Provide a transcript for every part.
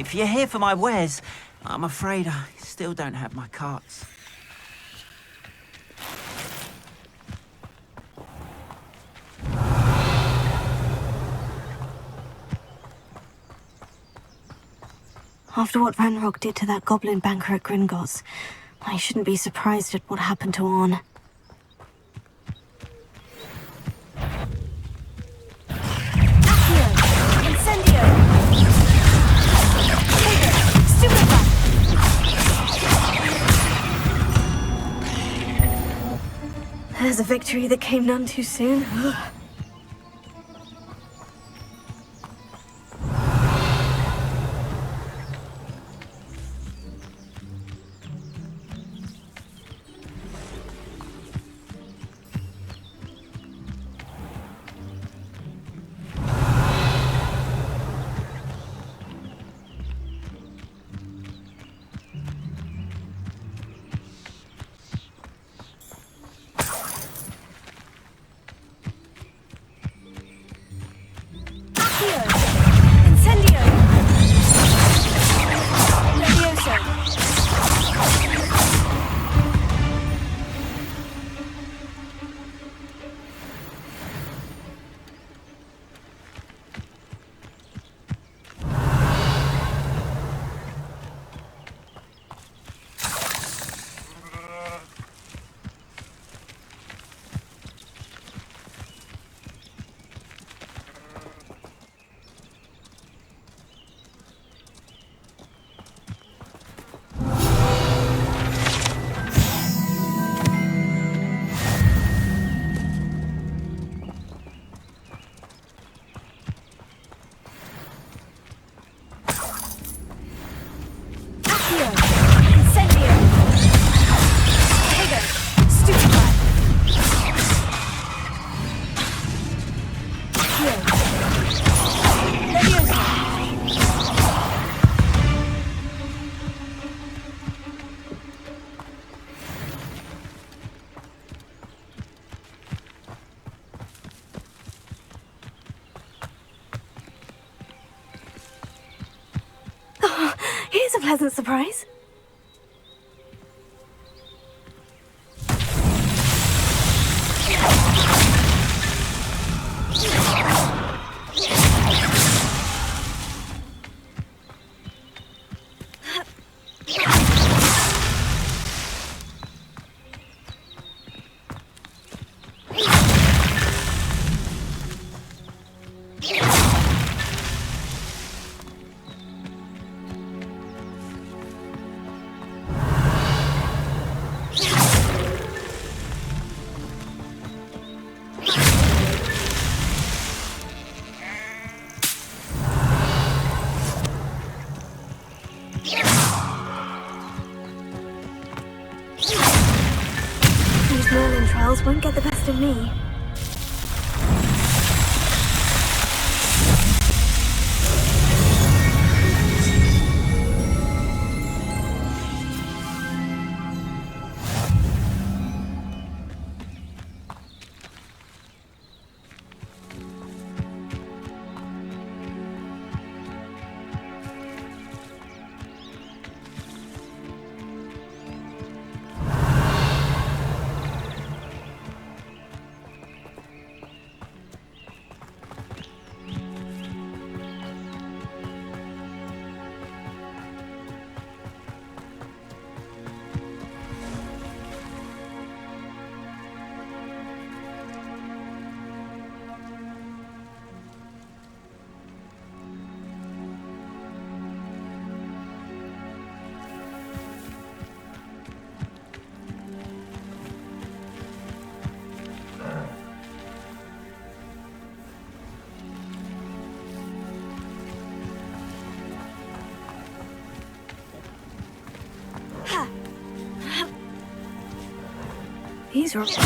If you're here for my wares, I'm afraid I still don't have my carts. After what Ranrock did to that goblin banker at Gringotts, I shouldn't be surprised at what happened to Orn. Accio! Incendio! Stupefy! There's a victory that came none too soon. Incendio! Levioso! Incendio! Vigor! Stupefy! Levioso! Here's a pleasant surprise. These Merlin trials won't get the best of me. He's right.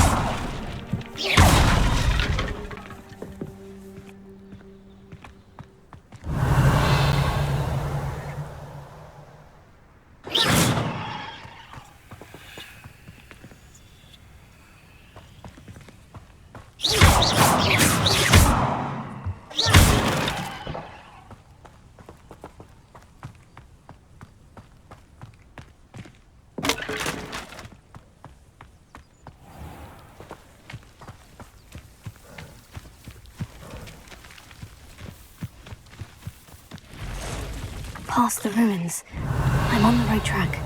past the ruins. I'm on the right track.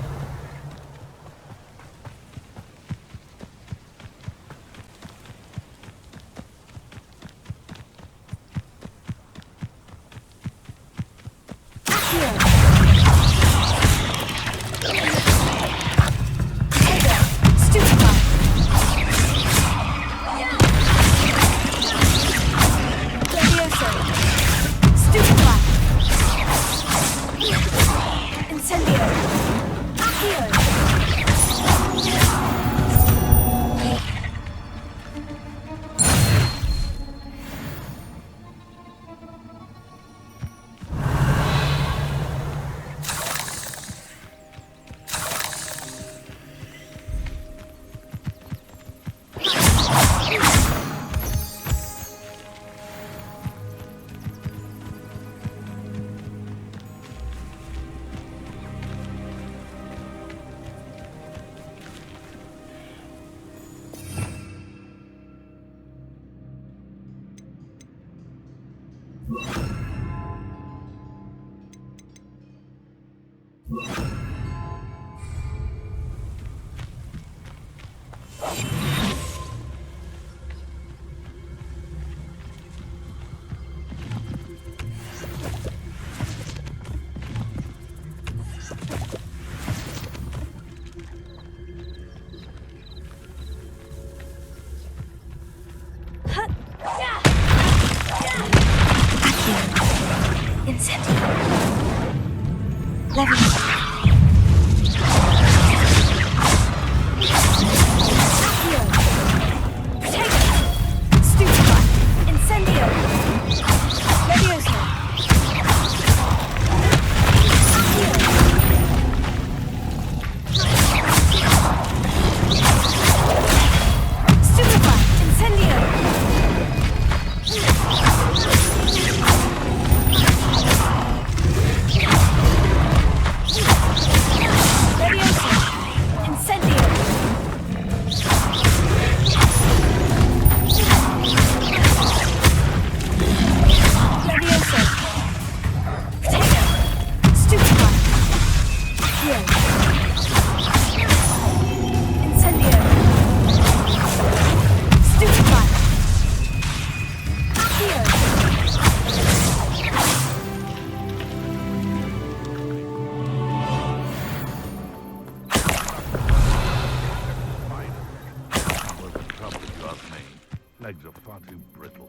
Legs are far too brittle.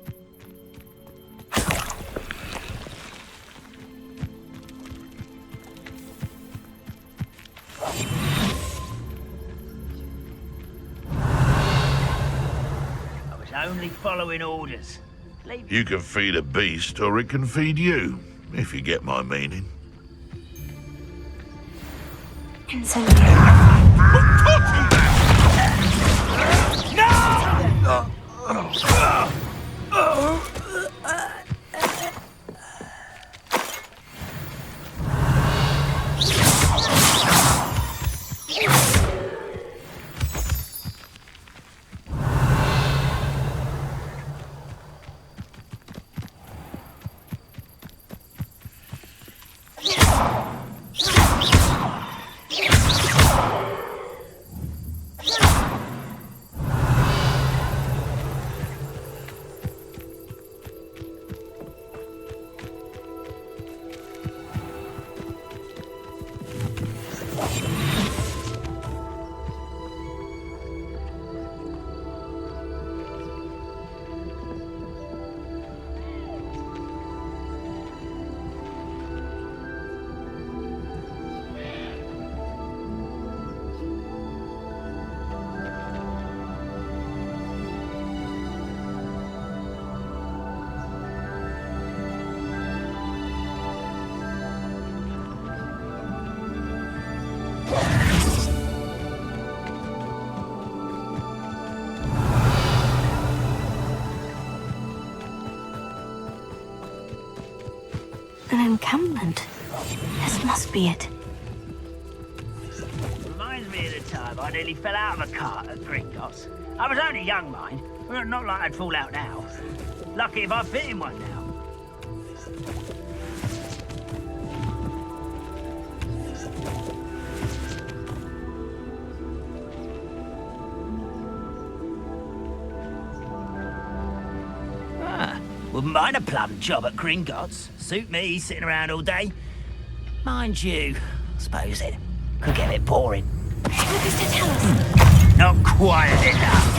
I was only following orders. You can feed a beast, or it can feed you, if you get my meaning. An encampment. This must be it. Reminds me of the time I nearly fell out of a cart at Gringotts. I was only young, mind. Not like I'd fall out now. Lucky if I fit in one now. Wouldn't mind a plum job at Gringotts. Suit me, sitting around all day. Mind you, I suppose it could get a bit boring. What does it tell us? Not quiet enough.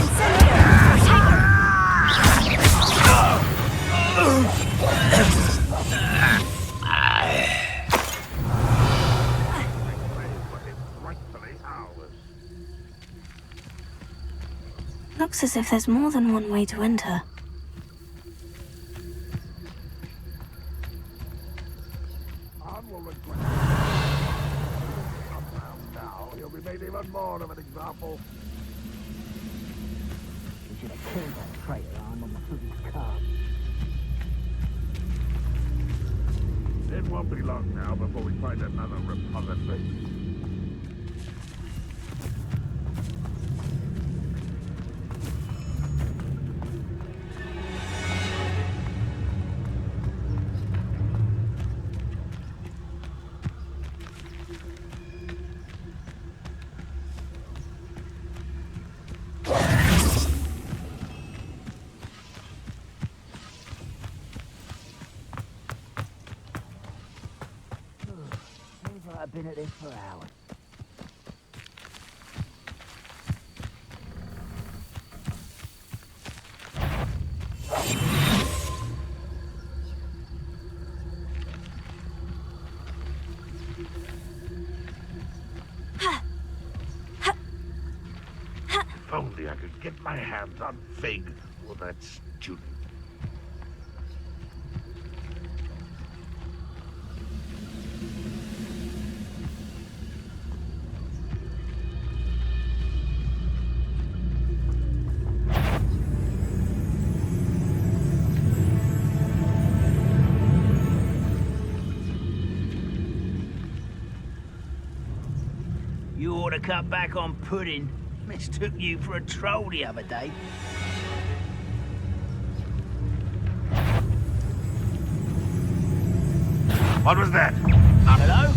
Looks as if there's more than one way to enter. Now he'll be made even more of an example. We should have killed that traitor arm on the foot of his car. It won't be long now before we find another repository. I've been at this for hours. If only I could get my hands on Fig or that student. You ought to cut back on pudding. Mistook you for a troll the other day. What was that? Hello?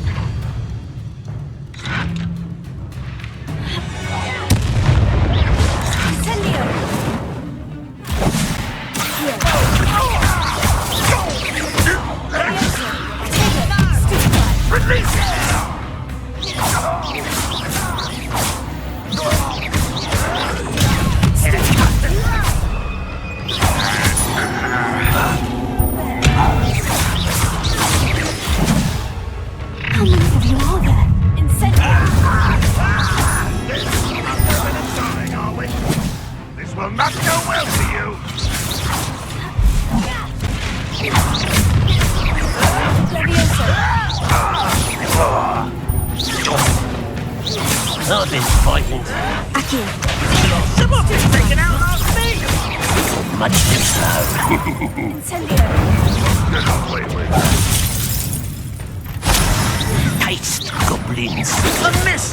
How many of you are there? This will not go well for you. Not disappointment. Someone's been taken out last week. Much too slow. Get away with Taste, goblins. A miss.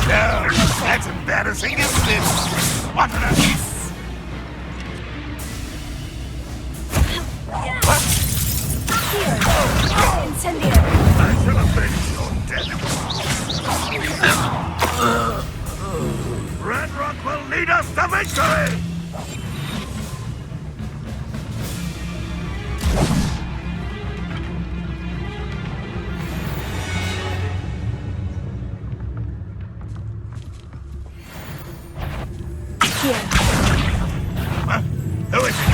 That's embarrassing, isn't it? What on earth? What? I should have been your death. Red Rock will lead us to victory! Who is it?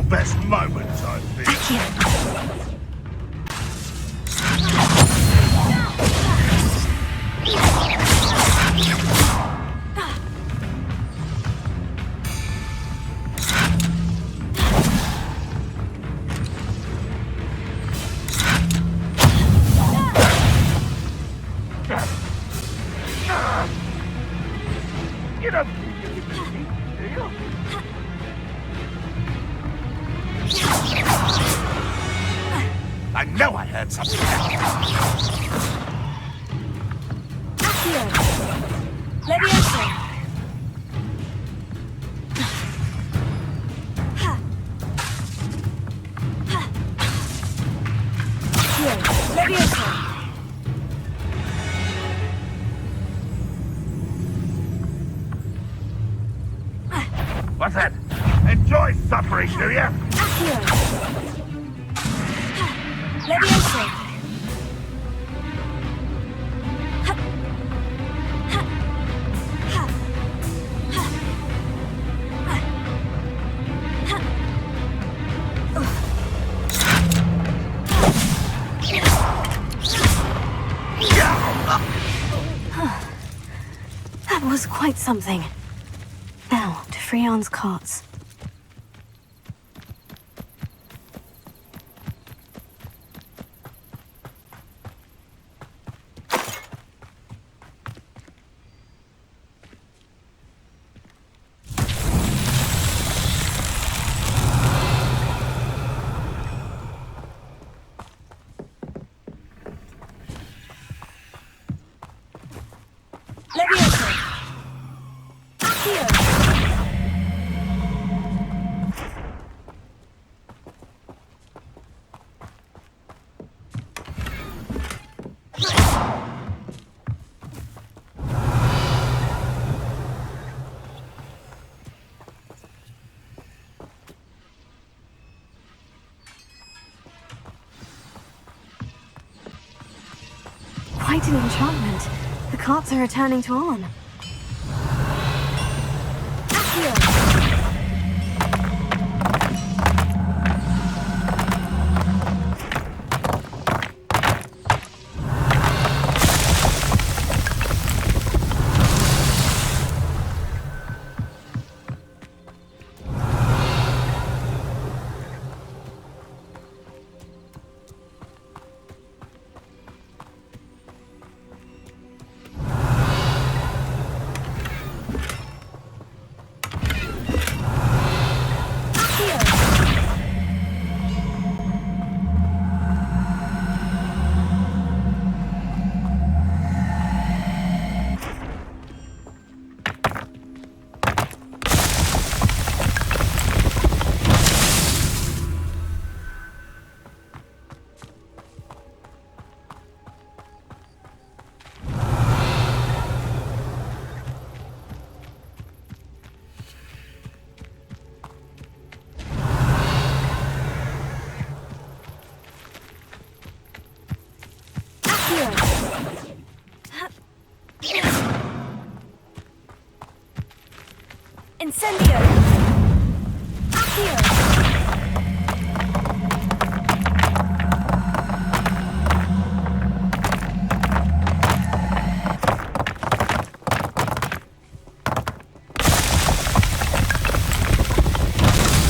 your best moment, I think. Accio. You don't think you can beat me, do you? I know I heard something. Accio. Levioso. Accio. Levioso. What's that? Enjoy suffering, do you? Accio. Levioso. That was quite something. Now, to Freon's carts. Levioso. Accio. Quite an enchantment. The carts are returning to on. Accio. Incendio! Accio!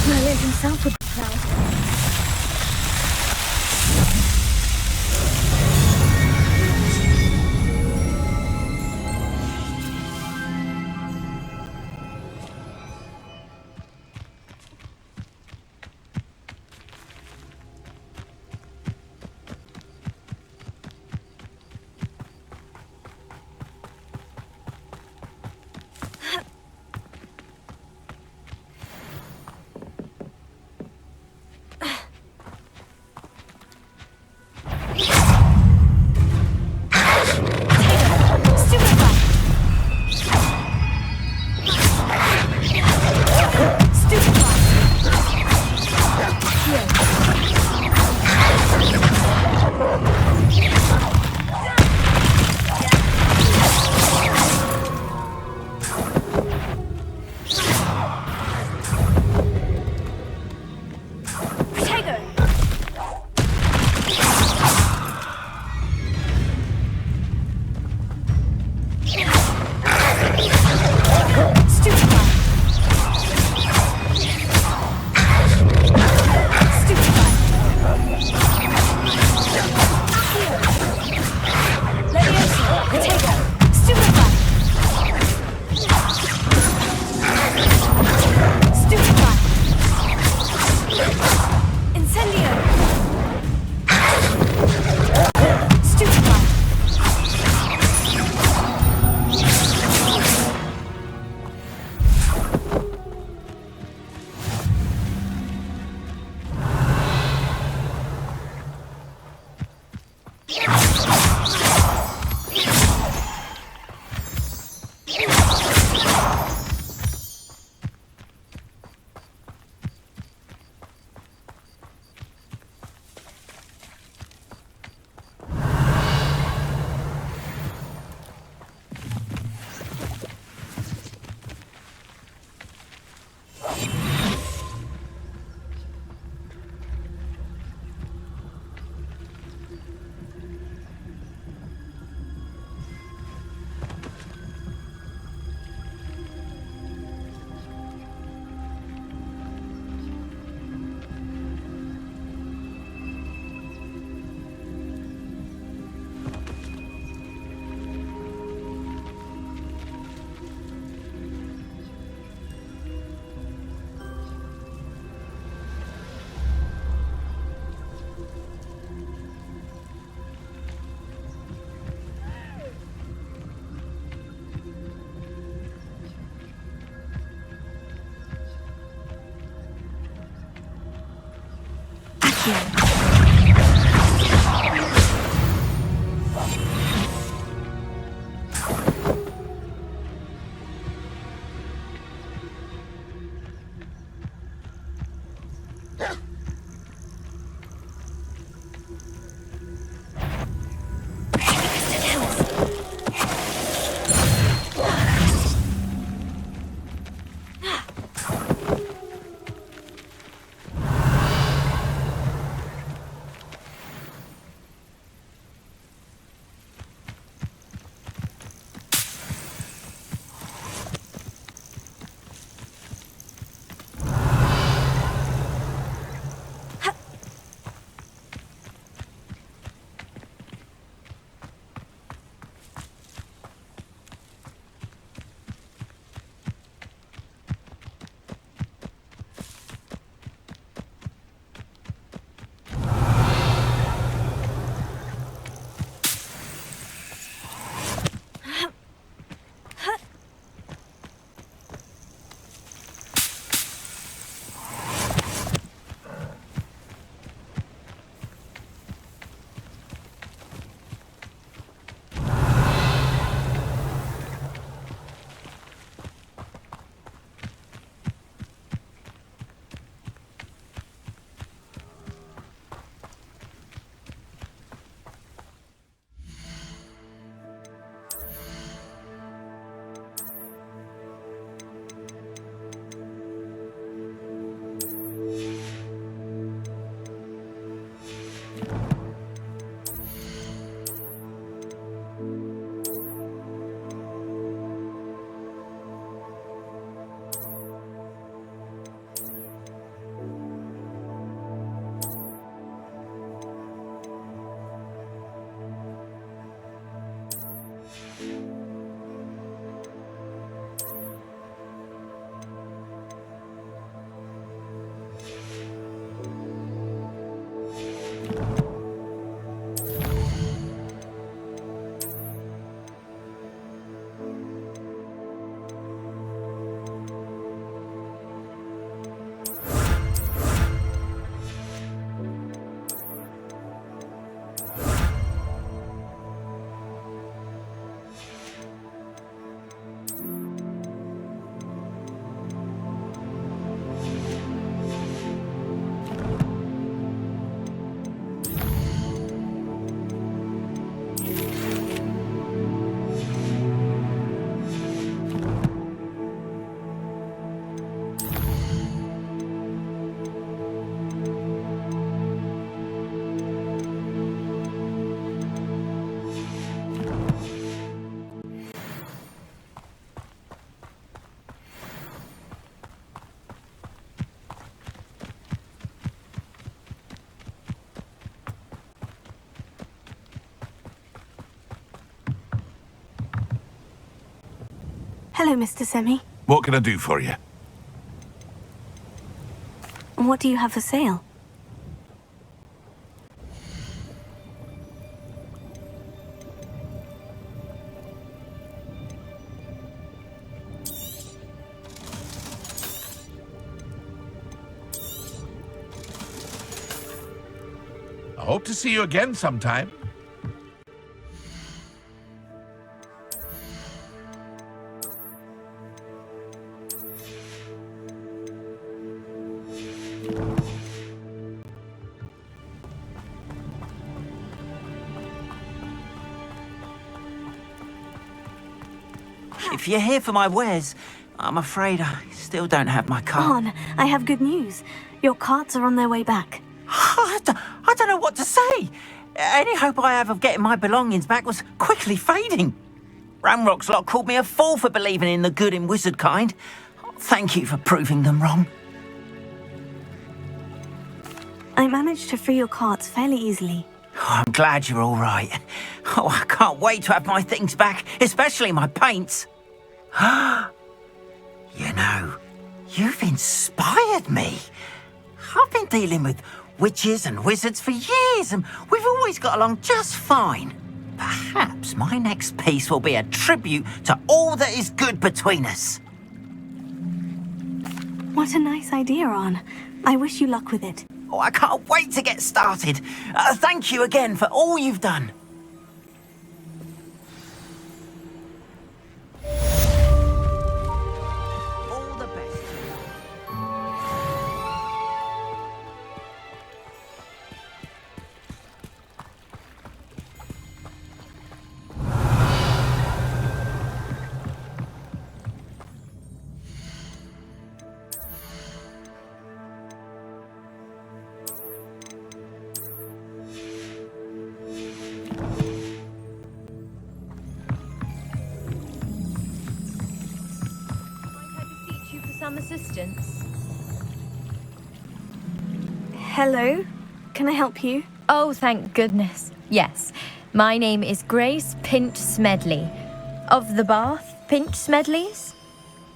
Merlin himself would be proud. Accio. Hello, Mr. Semi. What can I do for you? What do you have for sale? I hope to see you again sometime. If you're here for my wares, I'm afraid I still don't have my cart. On, I have good news. Your carts are on their way back. I don't know what to say. Any hope I have of getting my belongings back was quickly fading. Ramrock's lot called me a fool for believing in the good in wizard kind. Thank you for proving them wrong. I managed to free your carts fairly easily. Oh, I'm glad you're all right. Oh, I can't wait to have my things back, especially my paints. You know, you've inspired me. I've been dealing with witches and wizards for years, and we've always got along just fine. Perhaps my next piece will be a tribute to all that is good between us. What a nice idea, Arn. I wish you luck with it. Oh, I can't wait to get started. Thank you again for all you've done. All the best. You for some assistance? Hello? Can I help you? Oh, thank goodness. Yes. My name is Grace Pinch Smedley. Of the Bath Pinch Smedleys?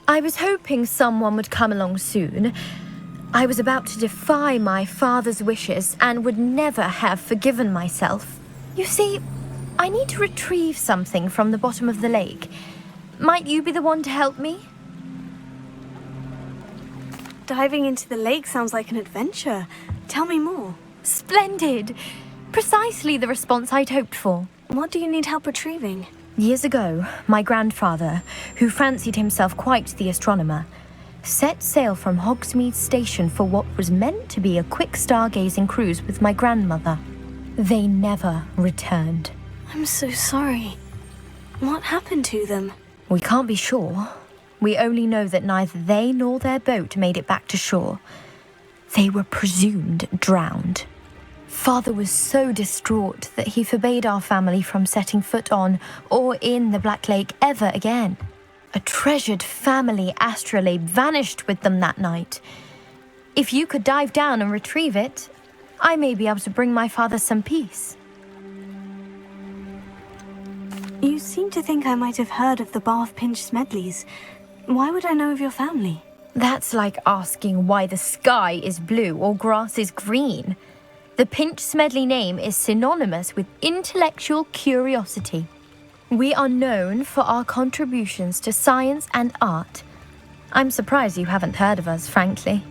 I was hoping someone would come along soon. I was about to defy my father's wishes and would never have forgiven myself. You see, I need to retrieve something from the bottom of the lake. Might you be the one to help me? Diving into the lake sounds like an adventure. Tell me more. Splendid! Precisely the response I'd hoped for. What do you need help retrieving? Years ago, my grandfather, who fancied himself quite the astronomer, set sail from Hogsmeade Station for what was meant to be a quick stargazing cruise with my grandmother. They never returned. I'm so sorry. What happened to them? We can't be sure. We only know that neither they nor their boat made it back to shore. They were presumed drowned. Father was so distraught that he forbade our family from setting foot on or in the Black Lake ever again. A treasured family astrolabe vanished with them that night. If you could dive down and retrieve it, I may be able to bring my father some peace. You seem to think I might have heard of the Bath Pinch Smedleys. Why would I know of your family? That's like asking why the sky is blue or grass is green. The Pinch Smedley name is synonymous with intellectual curiosity. We are known for our contributions to science and art. I'm surprised you haven't heard of us, frankly.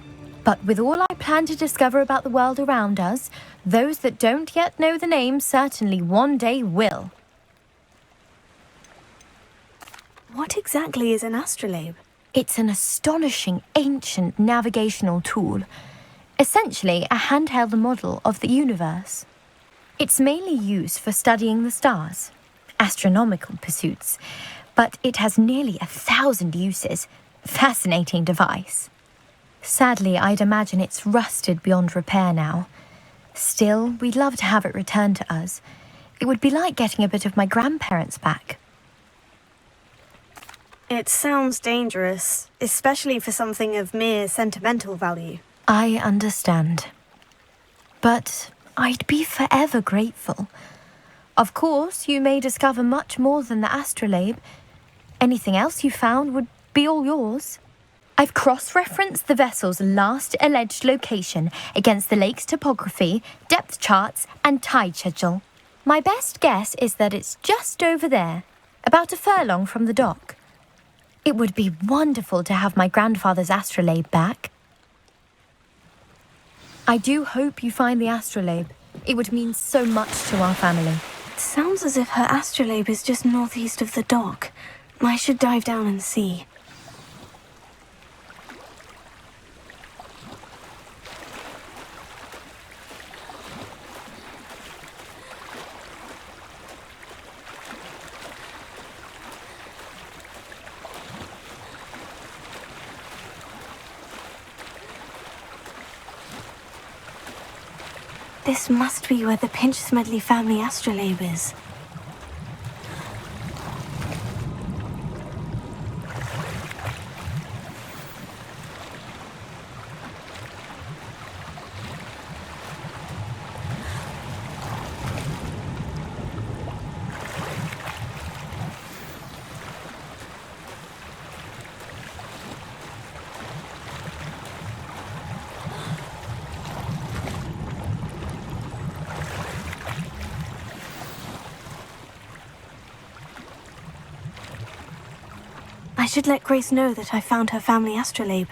But with all I plan to discover about the world around us, those that don't yet know the name certainly one day will. What exactly is an astrolabe? It's an astonishing ancient navigational tool, essentially a handheld model of the universe. It's mainly used for studying the stars, astronomical pursuits, but it has nearly 1,000 uses. Fascinating device. Sadly, I'd imagine it's rusted beyond repair now. Still, we'd love to have it returned to us. It would be like getting a bit of my grandparents back. It sounds dangerous, especially for something of mere sentimental value. I understand. But I'd be forever grateful. Of course, you may discover much more than the astrolabe. Anything else you found would be all yours. I've cross-referenced the vessel's last alleged location against the lake's topography, depth charts, and tide schedule. My best guess is that it's just over there, about a furlong from the dock. It would be wonderful to have my grandfather's astrolabe back. I do hope you find the astrolabe. It would mean so much to our family. It sounds as if her astrolabe is just northeast of the dock. I should dive down and see. This must be where the Pinch Smedley family astrolabe is. I should let Grace know that I found her family astrolabe.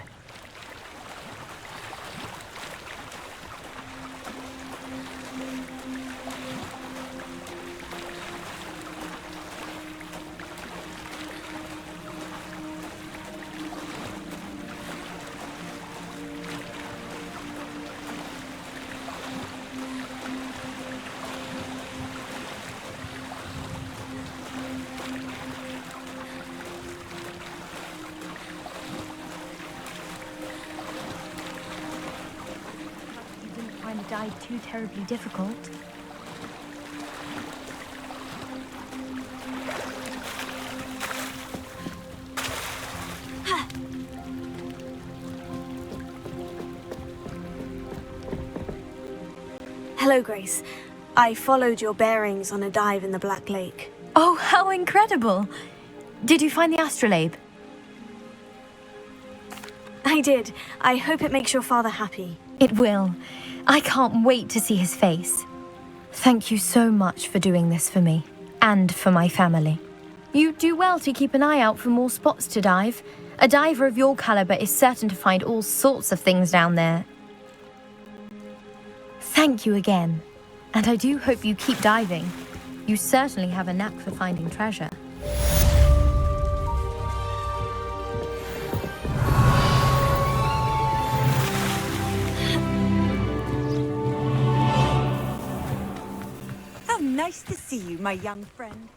dive too terribly difficult. Hello, Grace. I followed your bearings on a dive in the Black Lake. Oh, how incredible! Did you find the astrolabe? I did. I hope it makes your father happy. It will. I can't wait to see his face. Thank you so much for doing this for me, and for my family. You do well to keep an eye out for more spots to dive. A diver of your caliber is certain to find all sorts of things down there. Thank you again. And I do hope you keep diving. You certainly have a knack for finding treasure. How nice to see you, my young friend.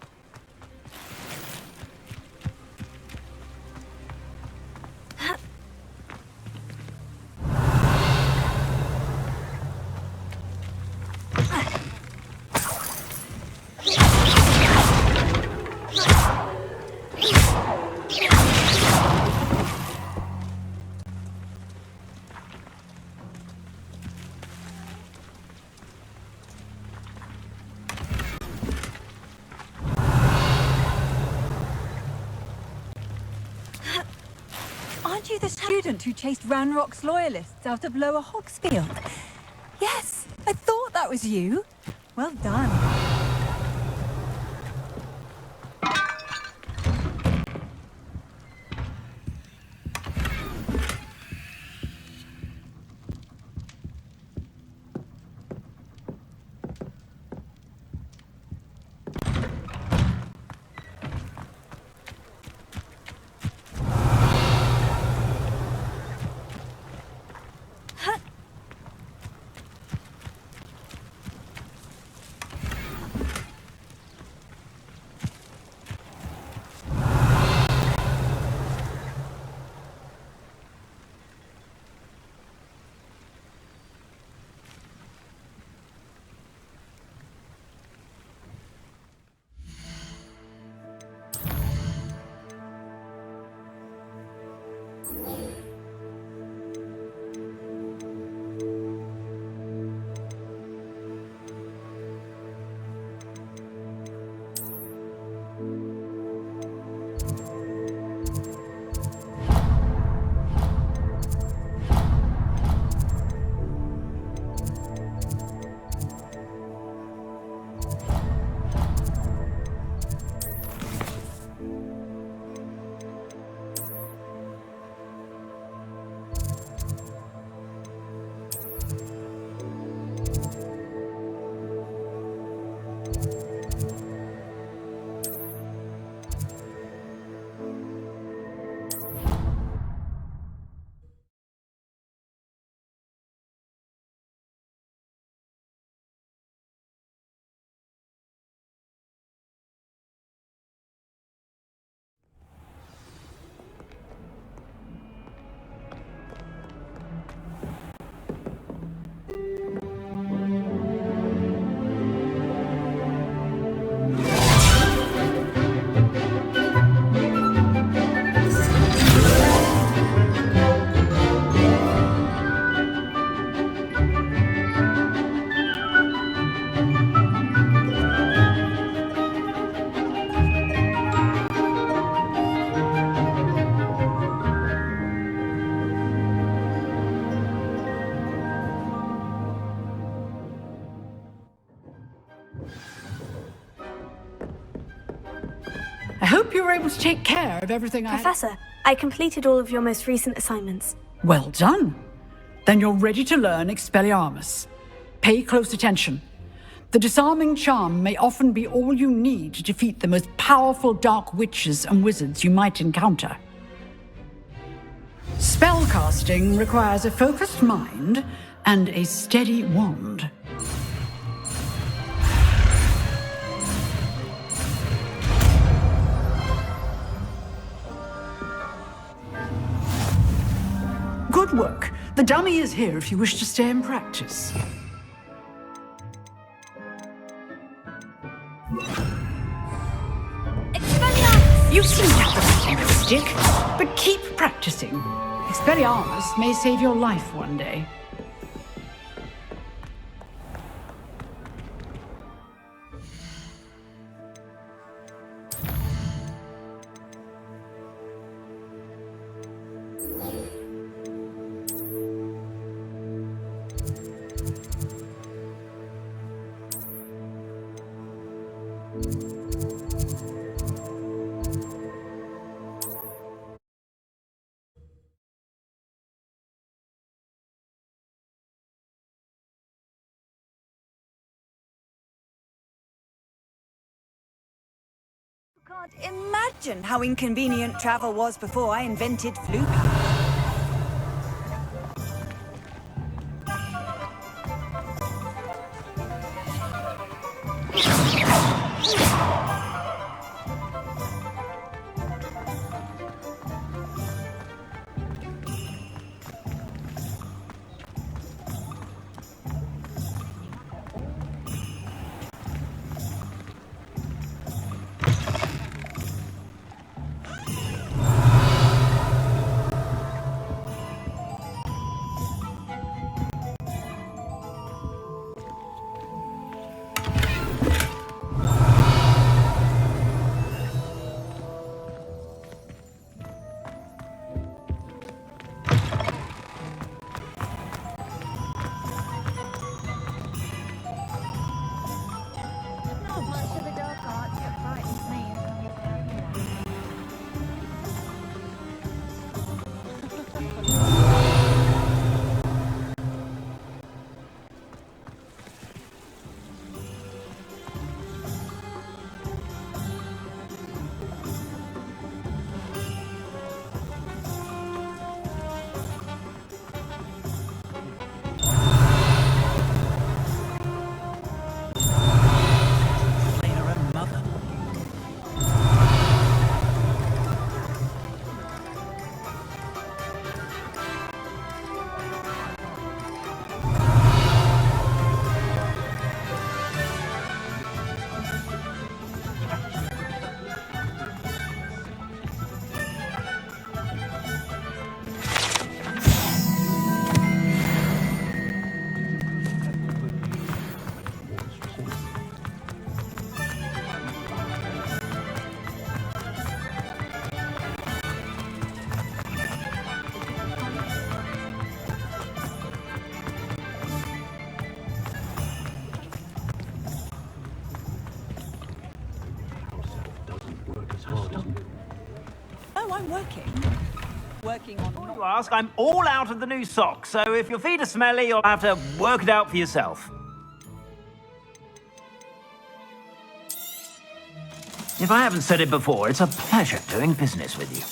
Aren't you the student who chased Ranrock's loyalists out of Lower Hogsfield? Yes, I thought that was you. Well done. I hope you were able to take care of everything Professor, I completed all of your most recent assignments. Well done. Then you're ready to learn Expelliarmus. Pay close attention. The disarming charm may often be all you need to defeat the most powerful dark witches and wizards you might encounter. Spellcasting requires a focused mind and a steady wand. Good work. The dummy is here if you wish to stay and practice. You seem to have a bit of a stick, but keep practicing. Expelliarmus may save your life one day. Can't imagine how inconvenient travel was before I invented flu power. Oh, I'm working on... You ask, I'm all out of the new socks, so if your feet are smelly, you'll have to work it out for yourself. If I haven't said it before, it's a pleasure doing business with you.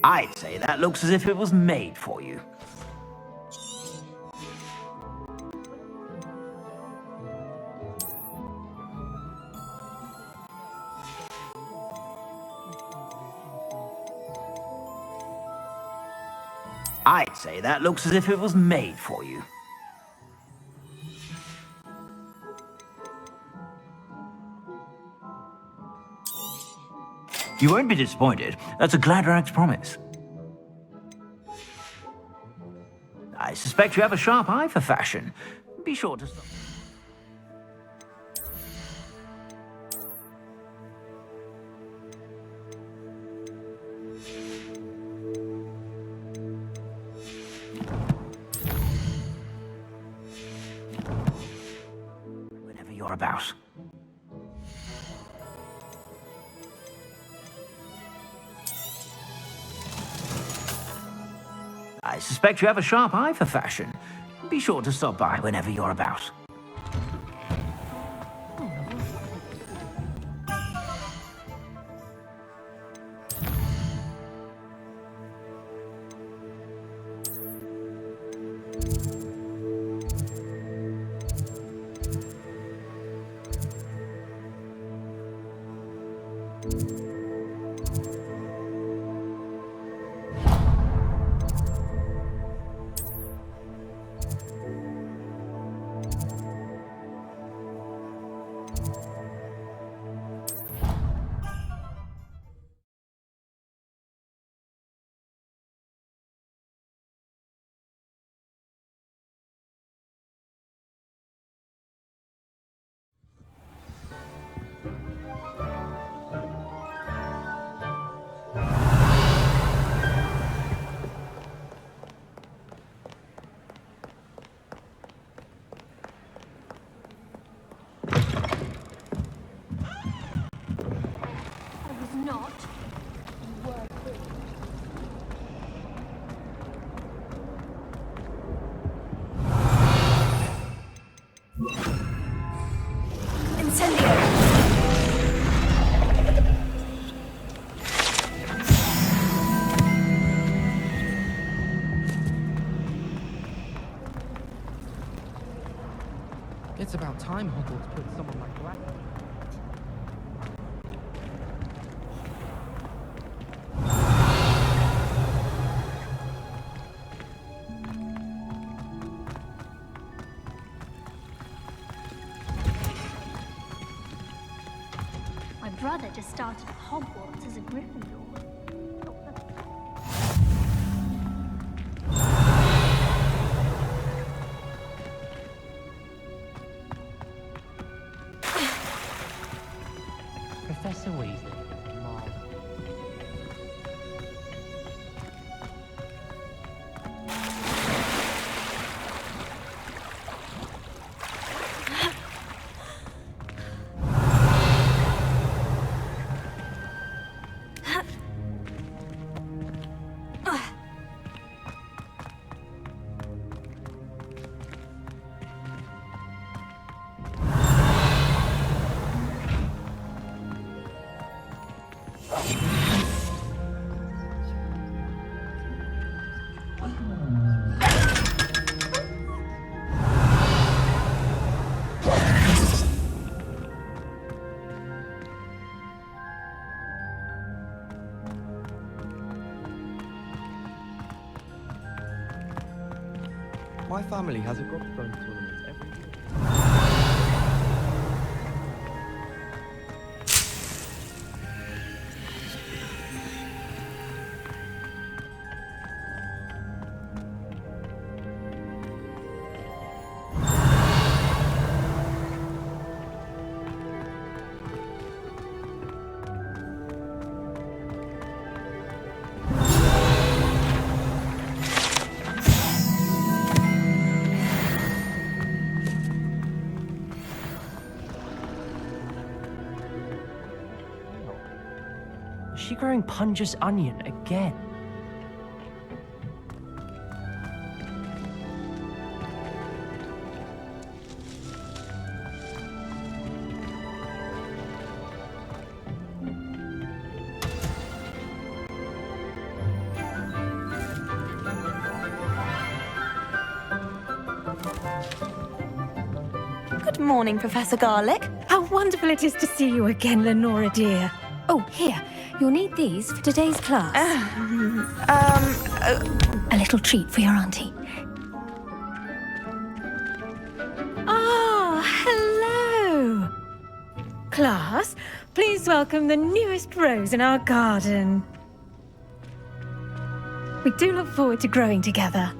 I'd say that looks as if it was made for you. I'd say that looks as if it was made for you. You won't be disappointed. That's a Gladrax promise. I suspect you have a sharp eye for fashion. Be sure to stop. Whenever you're about. I suspect you have a sharp eye for fashion. Be sure to stop by whenever you're about. It's about time Hogwarts put someone like Black. My brother just started at Hogwarts as a Gryffindor. Professor Weasley. Mom. My family has a Gobstones tournament every year. Is she growing Punja's onion again? Good morning, Professor Garlick. How wonderful it is to see you again, Lenora dear. Oh, here. You'll need these for today's class. A little treat for your auntie. Ah, hello. Class, please welcome the newest rose in our garden. We do look forward to growing together.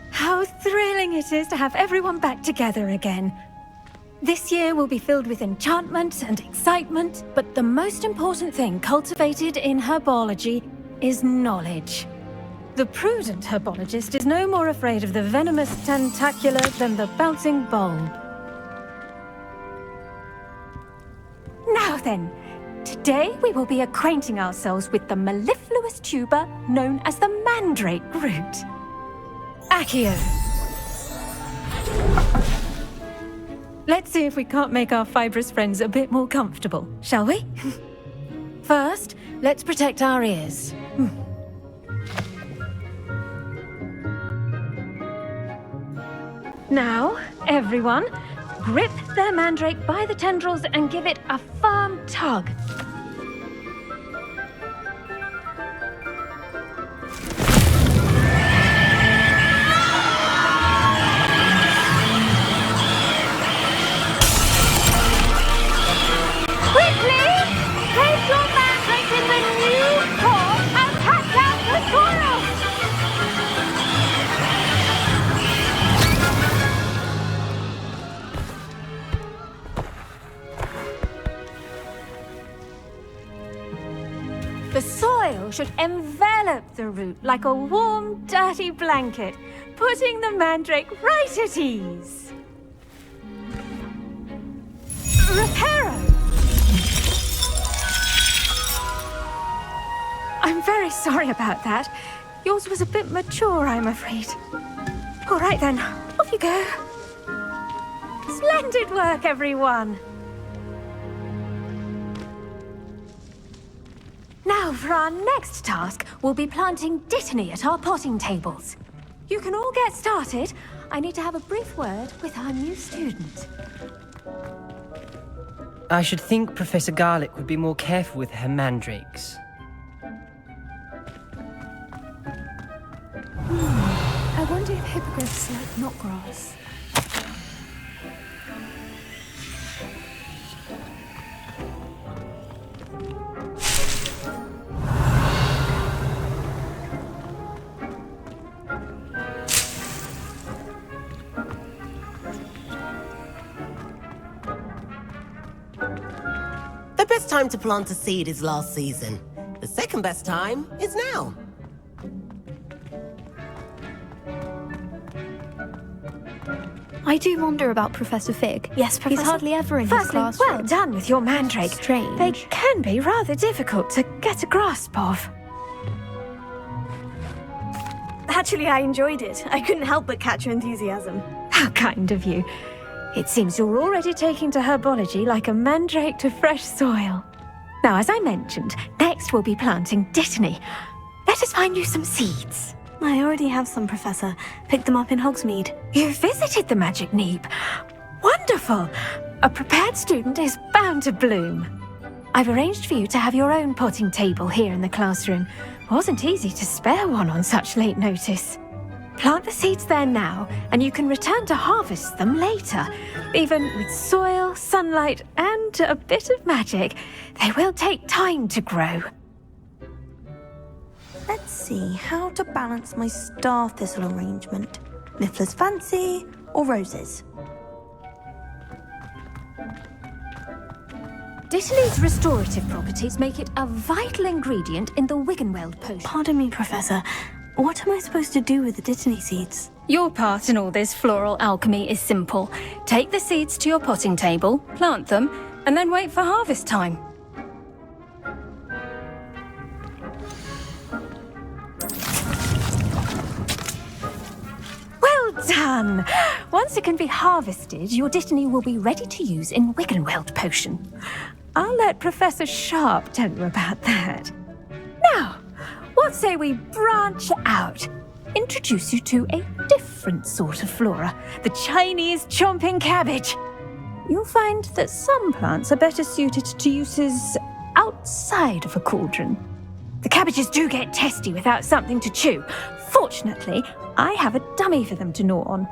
How thrilling it is to have everyone back together again. This year will be filled with enchantment and excitement, but the most important thing cultivated in herbology is knowledge. The prudent herbologist is no more afraid of the venomous tentacula than the bouncing bulb. Now then, today we will be acquainting ourselves with the mellifluous tuber known as the mandrake root. Accio. Let's see if we can't make our fibrous friends a bit more comfortable, shall we? First, let's protect our ears. Now, everyone, grip their mandrake by the tendrils and give it a firm tug. Quickly! Place your mandrake in the new core and pack out the soil! The soil should envelop the root like a warm, dirty blanket, putting the mandrake right at ease. Reparo! I'm very sorry about that. Yours was a bit mature, I'm afraid. All right then, off you go. Splendid work, everyone. Now, for our next task, we'll be planting dittany at our potting tables. You can all get started. I need to have a brief word with our new student. I should think Professor Garlick would be more careful with her mandrakes. I wonder if hippogriffs like knotgrass. The best time to plant a seed is last season. The second best time is now. I do wonder about Professor Fig. Yes, Professor? He's hardly ever in his Firstly, classroom. well done with your mandrake. Strange. They can be rather difficult to get a grasp of. Actually, I enjoyed it. I couldn't help but catch your enthusiasm. How kind of you. It seems you're already taking to herbology like a mandrake to fresh soil. Now, as I mentioned, next we'll be planting dittany. Let us find you some seeds. I already have some, Professor. Picked them up in Hogsmeade. You visited the Magic Neep. Wonderful! A prepared student is bound to bloom. I've arranged for you to have your own potting table here in the classroom. Wasn't easy to spare one on such late notice. Plant the seeds there now, and you can return to harvest them later. Even with soil, sunlight, and a bit of magic, they will take time to grow. Let's see how to balance my star thistle arrangement. Miffler's Fancy or roses? Dittany's restorative properties make it a vital ingredient in the Wiggenweld potion. Pardon me, Professor. What am I supposed to do with the dittany seeds? Your part in all this floral alchemy is simple. Take the seeds to your potting table, plant them, and then wait for harvest time. Well done! Once it can be harvested, your dittany will be ready to use in Wiggenweld potion. I'll let Professor Sharp tell you about that. Now, what say we branch out? Introduce you to a different sort of flora, the Chinese chomping cabbage. You'll find that some plants are better suited to uses outside of a cauldron. The cabbages do get testy without something to chew. Fortunately, I have a dummy for them to gnaw on.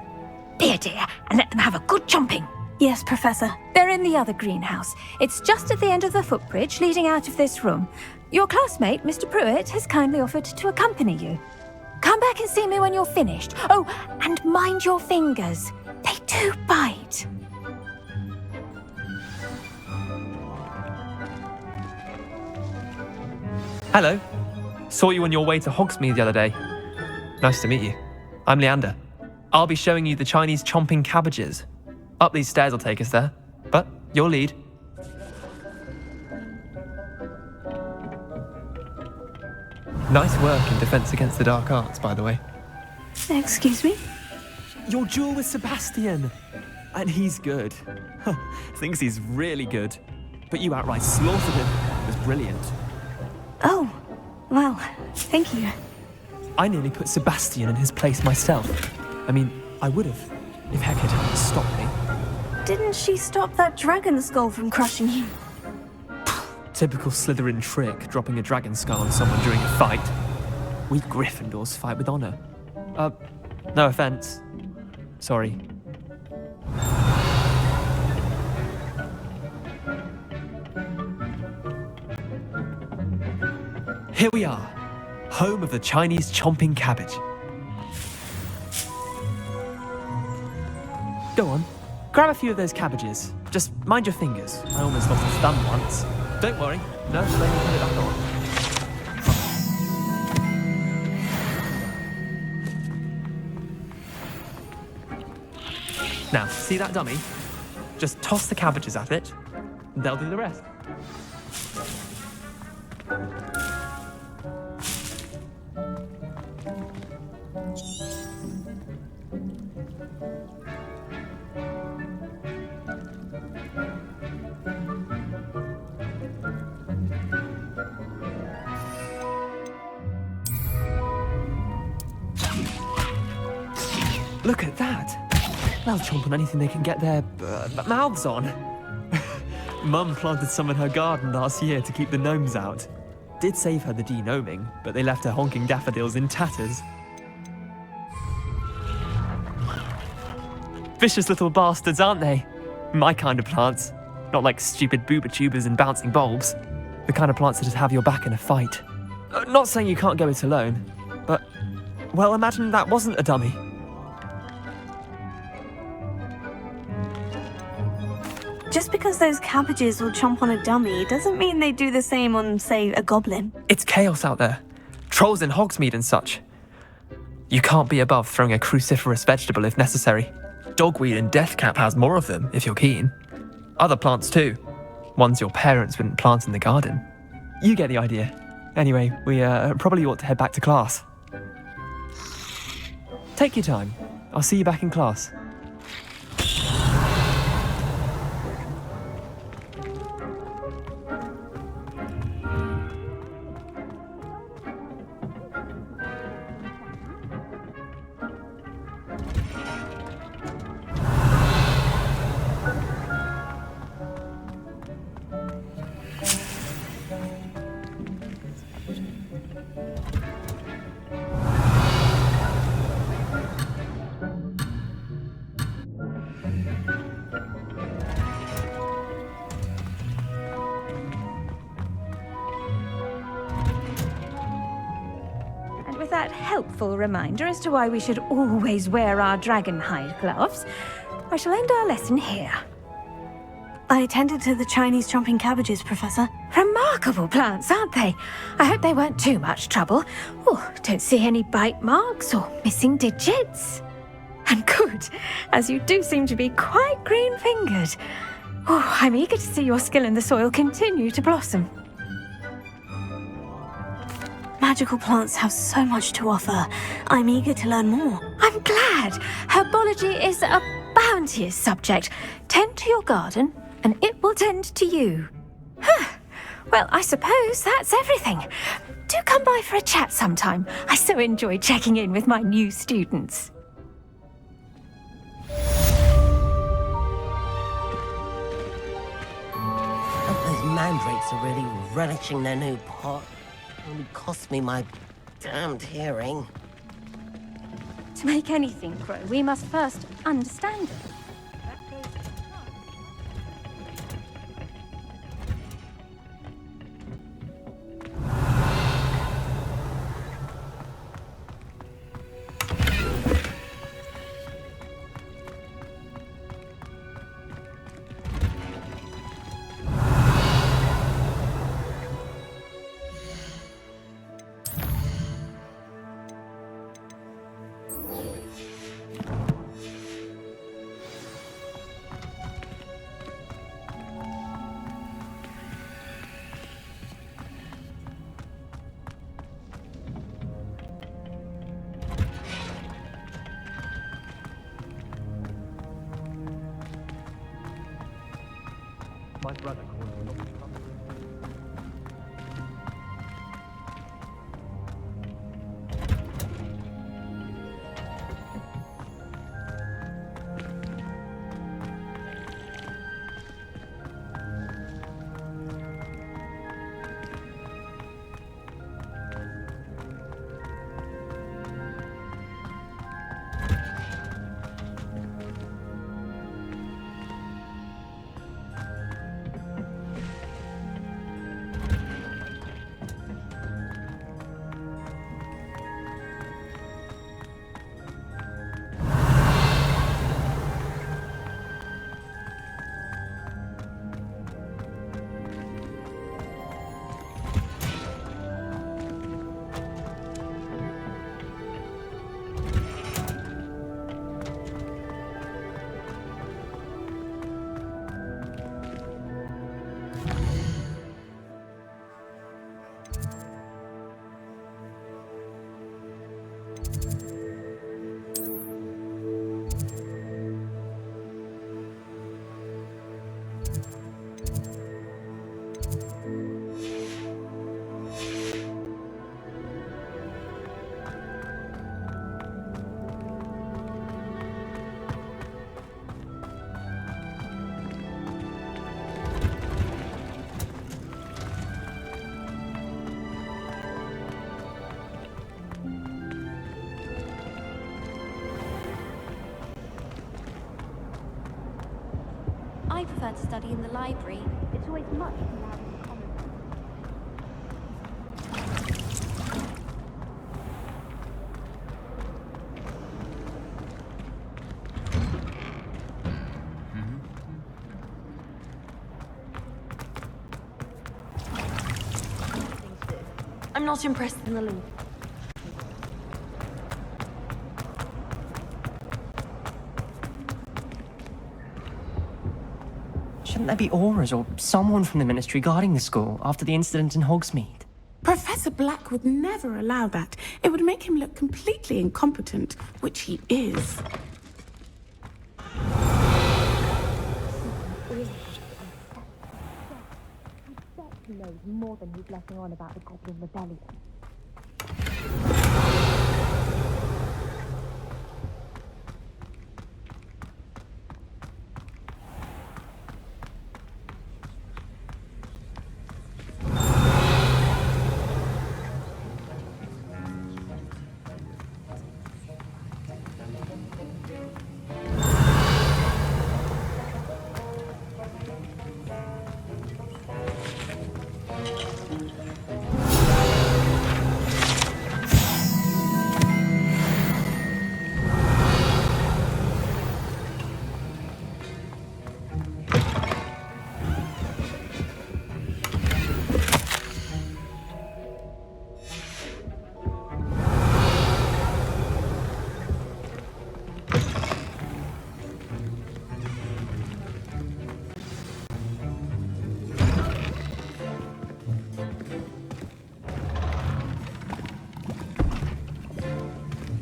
Be a dear and let them have a good chomping. Yes, Professor. They're in the other greenhouse. It's just at the end of the footbridge leading out of this room. Your classmate, Mr. Pruitt, has kindly offered to accompany you. Come back and see me when you're finished. Oh, and mind your fingers. They do bite. Hello. Saw you on your way to Hogsmeade the other day. Nice to meet you. I'm Leander. I'll be showing you the Chinese chomping cabbages. Up these stairs will take us there, but your lead. Nice work in Defense Against the Dark Arts, by the way. Excuse me? Your duel with Sebastian. And he's good. Thinks he's really good. But you outright slaughtered him. It was brilliant. Oh, well, thank you. I nearly put Sebastian in his place myself. I mean, I would have, if Heckett hadn't stopped me. didn't she stop that dragon skull from crushing you? Typical Slytherin trick, dropping a dragon skull on someone during a fight. We Gryffindors fight with honor. No offense. Sorry. Here we are, home of the Chinese chomping cabbage. Go on, grab a few of those cabbages. Just mind your fingers. I almost lost a thumb once. Don't worry, no, let me put it back on. Now, see that dummy? Just toss the cabbages at it, and they'll do the rest. Look at that! They'll chomp on anything they can get their mouths on. Mum planted some in her garden last year to keep the gnomes out. Did save her the de-gnoming, but they left her honking daffodils in tatters. Vicious little bastards, aren't they? My kind of plants. Not like stupid booba tubers and bouncing bulbs. The kind of plants that just have your back in a fight. Not saying you can't go it alone, but, well, imagine that wasn't a dummy. Just because those cabbages will chomp on a dummy doesn't mean they do the same on, say, a goblin. It's chaos out there. Trolls in Hogsmeade and such. You can't be above throwing a cruciferous vegetable if necessary. Dogweed and deathcap has more of them, if you're keen. Other plants too. Ones your parents wouldn't plant in the garden. You get the idea. Anyway, we probably ought to head back to class. Take your time. I'll see you back in class. That helpful reminder as to why we should always wear our dragon hide gloves, I shall end our lesson here. I attended to the Chinese chomping cabbages, Professor. Remarkable plants, aren't they? I hope they weren't too much trouble. Oh, don't see any bite marks or missing digits. And good, as you do seem to be quite green-fingered. Oh, I'm eager to see your skill in the soil continue to blossom. Magical plants have so much to offer. I'm eager to learn more. I'm glad. Herbology is a bounteous subject. Tend to your garden, and it will tend to you. Well, I suppose that's everything. Do come by for a chat sometime. I so enjoy checking in with my new students. Those mandrakes are really relishing their new pot. Only cost me my damned hearing. To make anything grow, we must first understand it. My brother prefer to study in the library. It's always much more loud and common. I'm not impressed in the least. Shouldn't there be auras or someone from the ministry guarding the school after the incident in Hogsmeade? Professor Black would never allow that. It would make him look completely incompetent, which he is. He knows more than he's letting on about the Goblin Rebellion.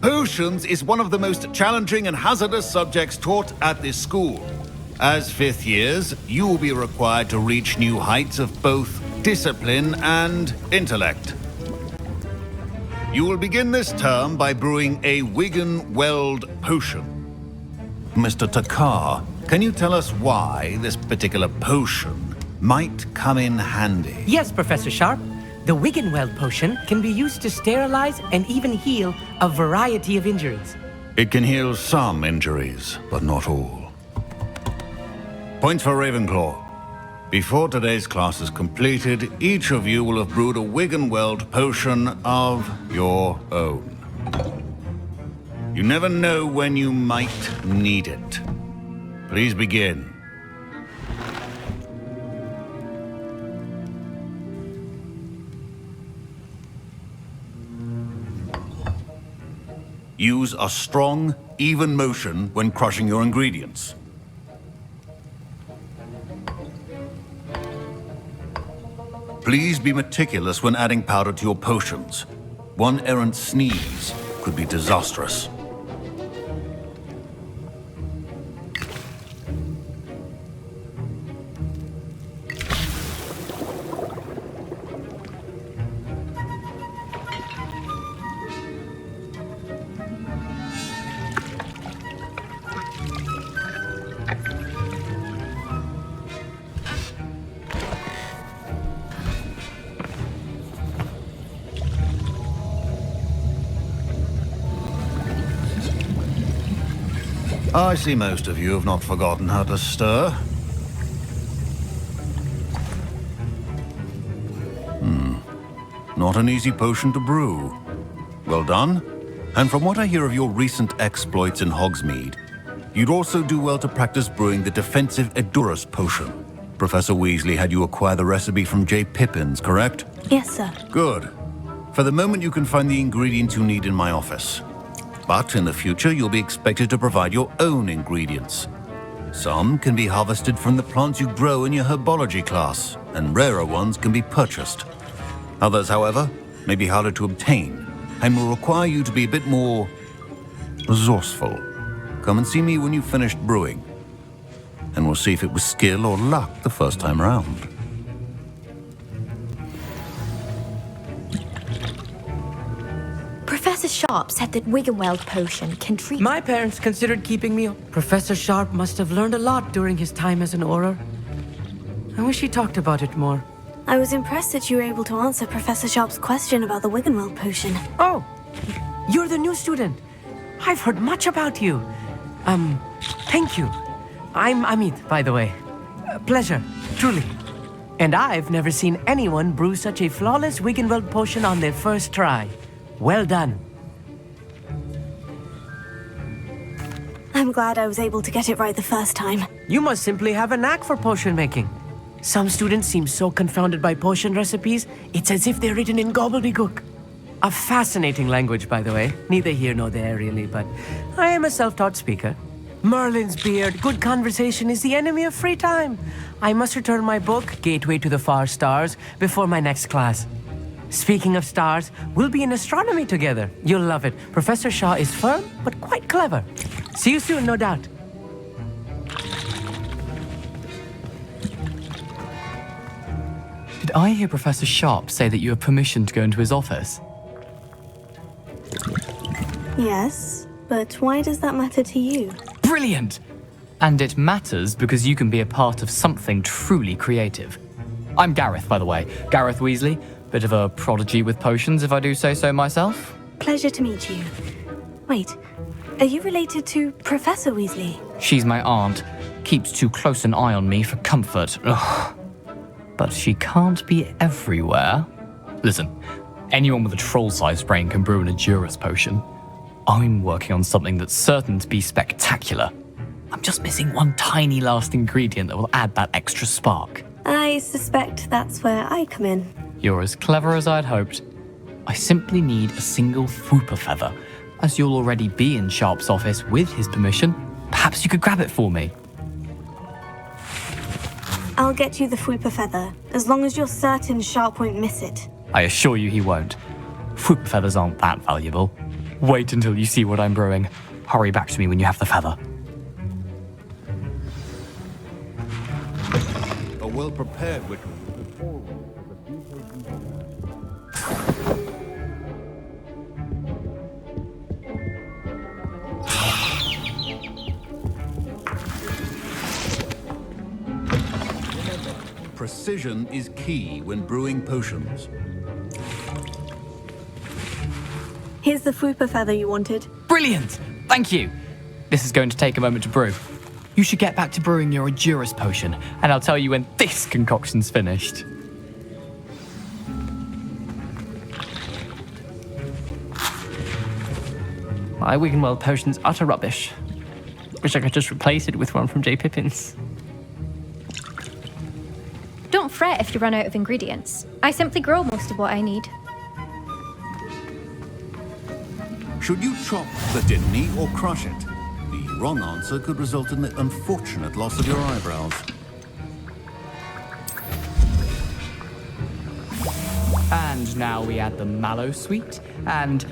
Potions is one of the most challenging and hazardous subjects taught at this school. As fifth years, you will be required to reach new heights of both discipline and intellect. You will begin this term by brewing a Wiggenweld potion. Mr. Takar, can you tell us why this particular potion might come in handy? Yes, Professor Sharp. The Wiggenweld potion can be used to sterilize and even heal a variety of injuries. It can heal some injuries, but not all. Points for Ravenclaw. Before today's class is completed, each of you will have brewed a Wiggenweld potion of your own. You never know when you might need it. Please begin. Use a strong, even motion when crushing your ingredients. Please be meticulous when adding powder to your potions. One errant sneeze could be disastrous. I see most of you have not forgotten how to stir. Not an easy potion to brew. Well done. And from what I hear of your recent exploits in Hogsmeade, you'd also do well to practice brewing the defensive Edurus potion. Professor Weasley had you acquire the recipe from J. Pippins, correct? Yes, sir. Good. For the moment, you can find the ingredients you need in my office. But in the future, you'll be expected to provide your own ingredients. Some can be harvested from the plants you grow in your herbology class, and rarer ones can be purchased. Others, however, may be harder to obtain, and will require you to be a bit more resourceful. Come and see me when you've finished brewing, and we'll see if it was skill or luck the first time round. Professor Sharp said that Wiggenweld potion can treat... My parents considered keeping me... Professor Sharp must have learned a lot during his time as an Auror. I wish he talked about it more. I was impressed that you were able to answer Professor Sharp's question about the Wiggenweld potion. Oh, you're the new student. I've heard much about you. Thank you. I'm Amit, by the way. Pleasure, truly. And I've never seen anyone brew such a flawless Wiggenweld potion on their first try. Well done. I'm glad I was able to get it right the first time. You must simply have a knack for potion making. Some students seem so confounded by potion recipes, it's as if they're written in gobbledygook. A fascinating language, by the way. Neither here nor there, really, but I am a self-taught speaker. Merlin's beard, good conversation is the enemy of free time. I must return my book, Gateway to the Far Stars, before my next class. Speaking of stars, we'll be in astronomy together. You'll love it. Professor Shaw is firm, but quite clever. See you soon, no doubt. Did I hear Professor Sharp say that you have permission to go into his office? Yes, but why does that matter to you? Brilliant! And it matters because you can be a part of something truly creative. I'm Gareth, by the way. Gareth Weasley. Bit of a prodigy with potions, if I do say so myself. Pleasure to meet you. Wait, are you related to Professor Weasley? She's my aunt. Keeps too close an eye on me for comfort. Ugh. But she can't be everywhere. Listen, anyone with a troll-sized brain can brew an Edurus potion. I'm working on something that's certain to be spectacular. I'm just missing one tiny last ingredient that will add that extra spark. I suspect that's where I come in. You're as clever as I'd hoped. I simply need a single Fwooper feather. As you'll already be in Sharp's office with his permission, perhaps you could grab it for me. I'll get you the Fwooper feather, as long as you're certain Sharp won't miss it. I assure you he won't. Fwooper feathers aren't that valuable. Wait until you see what I'm brewing. Hurry back to me when you have the feather. A well-prepared witch. Precision is key when brewing potions. Here's the Fwooper feather you wanted. Brilliant! Thank you! This is going to take a moment to brew. You should get back to brewing your Edurus potion, and I'll tell you when this concoction's finished. My Wiggenweld potion's utter rubbish. Wish I could just replace it with one from J. Pippin's. Don't fret if you run out of ingredients. I simply grow most of what I need. Should you chop the didney or crush it? The wrong answer could result in the unfortunate loss of your eyebrows. And now we add the mallow sweet, and...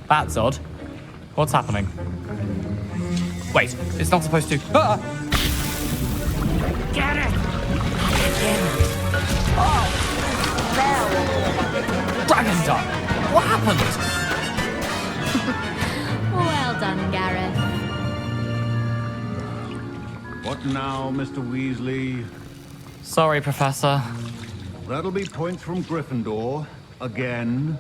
That's odd. What's happening? Wait, it's not supposed to... Ah! Get it! Oh! Dragon Duck! What happened? Well done, Gareth. What now, Mr. Weasley? Sorry, Professor. That'll be points from Gryffindor. Again.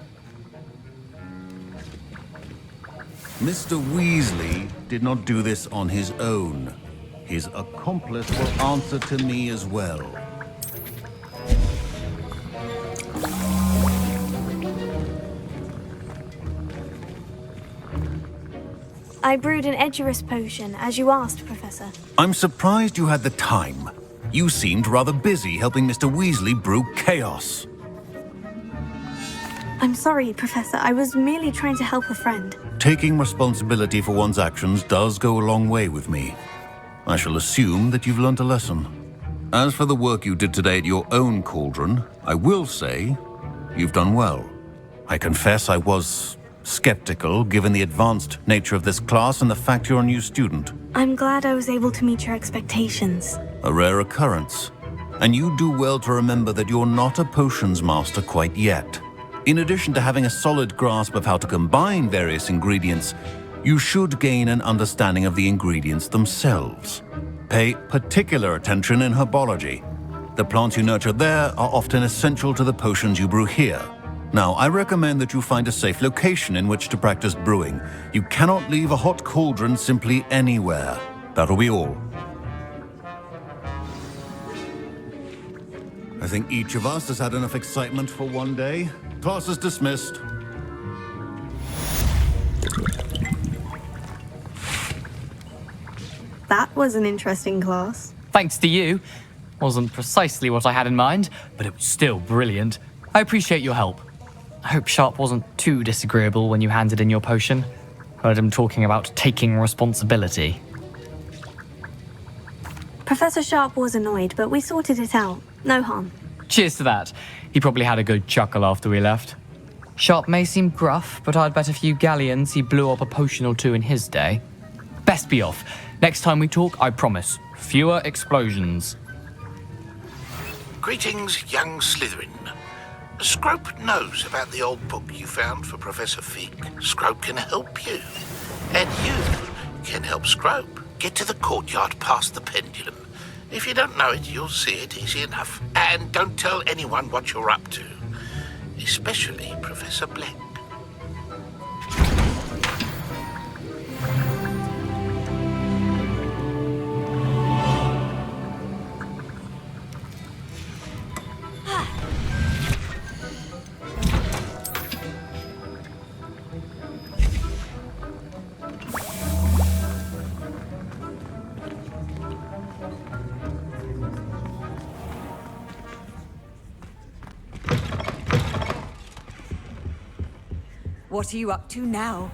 Mr. Weasley did not do this on his own. His accomplice will answer to me as well. I brewed an Edurus potion, as you asked, Professor. I'm surprised you had the time. You seemed rather busy helping Mr. Weasley brew chaos. I'm sorry, Professor. I was merely trying to help a friend. Taking responsibility for one's actions does go a long way with me. I shall assume that you've learnt a lesson. As for the work you did today at your own cauldron, I will say you've done well. I confess I was skeptical, given the advanced nature of this class and the fact you're a new student. I'm glad I was able to meet your expectations. A rare occurrence. And you do well to remember that you're not a potions master quite yet. In addition to having a solid grasp of how to combine various ingredients, you should gain an understanding of the ingredients themselves. Pay particular attention in herbology. The plants you nurture there are often essential to the potions you brew here. Now, I recommend that you find a safe location in which to practice brewing. You cannot leave a hot cauldron simply anywhere. That'll be all. I think each of us has had enough excitement for one day. Class is dismissed. That was an interesting class. Thanks to you. Wasn't precisely what I had in mind, but it was still brilliant. I appreciate your help. I hope Sharp wasn't too disagreeable when you handed in your potion. Heard him talking about taking responsibility. Professor Sharp was annoyed, but we sorted it out. No harm. Cheers to that. He probably had a good chuckle after we left. Sharp may seem gruff, but I'd bet a few galleons he blew up a potion or two in his day. Best be off. Next time we talk, I promise, fewer explosions. Greetings, young Slytherin. Scrope knows about the old book you found for Professor Fig. Scrope can help you. And you can help Scrope. Get to the courtyard past the pendulum. If you don't know it, you'll see it easy enough. And don't tell anyone what you're up to. Especially Professor Black. What are you up to now?